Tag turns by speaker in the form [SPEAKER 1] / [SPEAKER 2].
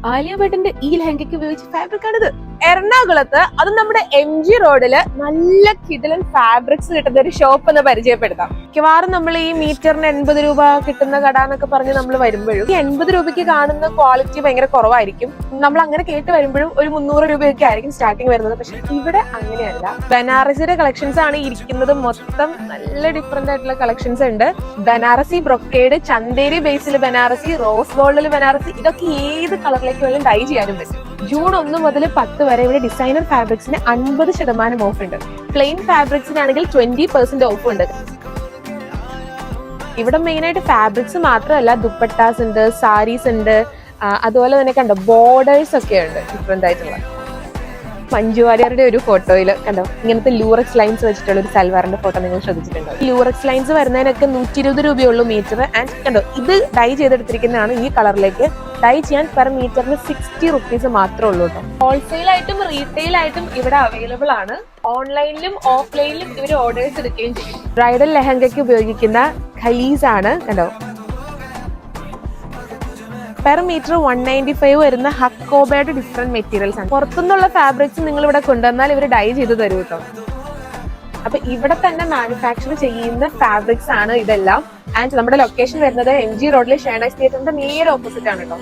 [SPEAKER 1] ആലിയ ഭട്ടിന്റെ ഈ ലെഹങ്കയ്ക്ക് ഉപയോഗിച്ച ഫാബ്രിക് ആണിത്. എറണാകുളത്ത്, അത് നമ്മുടെ MG റോഡില് നല്ല കിടിലൻ ഫാബ്രിക്സ് കിട്ടുന്ന ഒരു ഷോപ്പ് എന്ന് പരിചയപ്പെടുത്താം. മിക്കവാറും നമ്മൾ ഈ മീറ്ററിന് 80 രൂപ കിട്ടുന്ന കട എന്നൊക്കെ പറഞ്ഞ് നമ്മൾ വരുമ്പോഴും ഈ 80 രൂപയ്ക്ക് കാണുന്ന ക്വാളിറ്റി ഭയങ്കര കുറവായിരിക്കും. നമ്മൾ അങ്ങനെ കേട്ട് വരുമ്പോഴും ഒരു 300 രൂപയൊക്കെ ആയിരിക്കും സ്റ്റാർട്ടിങ് വരുന്നത്. പക്ഷെ ഇവിടെ അങ്ങനെയല്ല. ബനാറസിയുടെ കളക്ഷൻസ് ആണ് ഇരിക്കുന്നത്. മൊത്തം നല്ല ഡിഫറെന്റ് ആയിട്ടുള്ള കളക്ഷൻസ് ഉണ്ട്. ബനാറസി ബ്രൊക്കേഡ്, ചന്ദേരി ബേസിൽ ബനാറസി, റോസ് ഗോൾഡിൽ ബനാറസി, ഇതൊക്കെ ഏത് കളറിലേക്ക് വേണം ഡൈ ചെയ്യാനും പറ്റും. ജൂൺ 1 മുതൽ 10 വരെ ഇവിടെ ഡിസൈനർ ഫാബ്രിക്സിന് 50% ഓഫ് ഉണ്ട്. പ്ലെയിൻ ഫാബ്രിക്സിനാണെങ്കിൽ 20% ഓഫ് ഉണ്ട്. ഇവിടെ മെയിൻ ആയിട്ട് ഫാബ്രിക്സ് മാത്രമല്ല, ദുപ്പട്ടാസ് ഉണ്ട്, സാരീസ് ഉണ്ട്, അതുപോലെ തന്നെ കണ്ടോ ബോർഡേഴ്സ് ഒക്കെ ഉണ്ട് ഡിഫറെന്റ് ആയിട്ടുള്ള. മഞ്ജു വാര്യരുടെ ഒരു ഫോട്ടോയിൽ കണ്ടോ ഇങ്ങനത്തെ ലൂറക്സ് ലൈൻസ് വെച്ചിട്ടുള്ള ഒരു സൽവാറിന്റെ ഫോട്ടോ നിങ്ങൾ ശ്രദ്ധിച്ചിട്ടുണ്ടോ? ലൂറക്സ് ലൈൻസ് വരുന്നതിനൊക്കെ 120 രൂപയുള്ളൂ മീറ്റർ. ആൻഡ് കണ്ടോ ഇത് ഡൈ ചെയ്തെടുത്തിരിക്കുന്നതാണ് ഈ കളറിലേക്ക്. ഡൈ ചെയ്യാൻ പെർ മീറ്ററിന് 60 റുപ്പീസ് മാത്രമേ ഉള്ളൂ കേട്ടോ. ഹോൾസെയിൽ ആയിട്ടും റീറ്റെയിൽ ആയിട്ടും ഇവിടെ അവൈലബിൾ ആണ്. ഓൺലൈനിലും ഓഫ്ലൈനിലും ഇവർ ഓർഡേഴ്സ് എടുക്കുകയും ചെയ്യും. ബ്രൈഡൽ ലെഹങ്കയ്ക്ക് ഉപയോഗിക്കുന്ന ഖലീസ് ആണ് കണ്ടോ. പെർ മീറ്റർ 195 വരുന്ന ഹക്കോബയുടെ ഡിഫറെന്റ് മെറ്റീരിയൽസ് ആണ്. പുറത്തുനിന്നുള്ള ഫാബ്രിക്സ് നിങ്ങൾ ഇവിടെ കൊണ്ടുവന്നാൽ ഇവർ ഡൈ ചെയ്ത് തരും കേട്ടോ. അപ്പൊ ഇവിടെ തന്നെ മാനുഫാക്ചർ ചെയ്യുന്ന ഫാബ്രിക്സ് ആണ് ഇതെല്ലാം. ആൻഡ് നമ്മുടെ ലൊക്കേഷൻ വരുന്നത് MG റോഡിലെ ഷേണൈസ് തിയേറ്ററിന്റെ നേരെ ഓപ്പോസിറ്റ് ആണ് കേട്ടോ.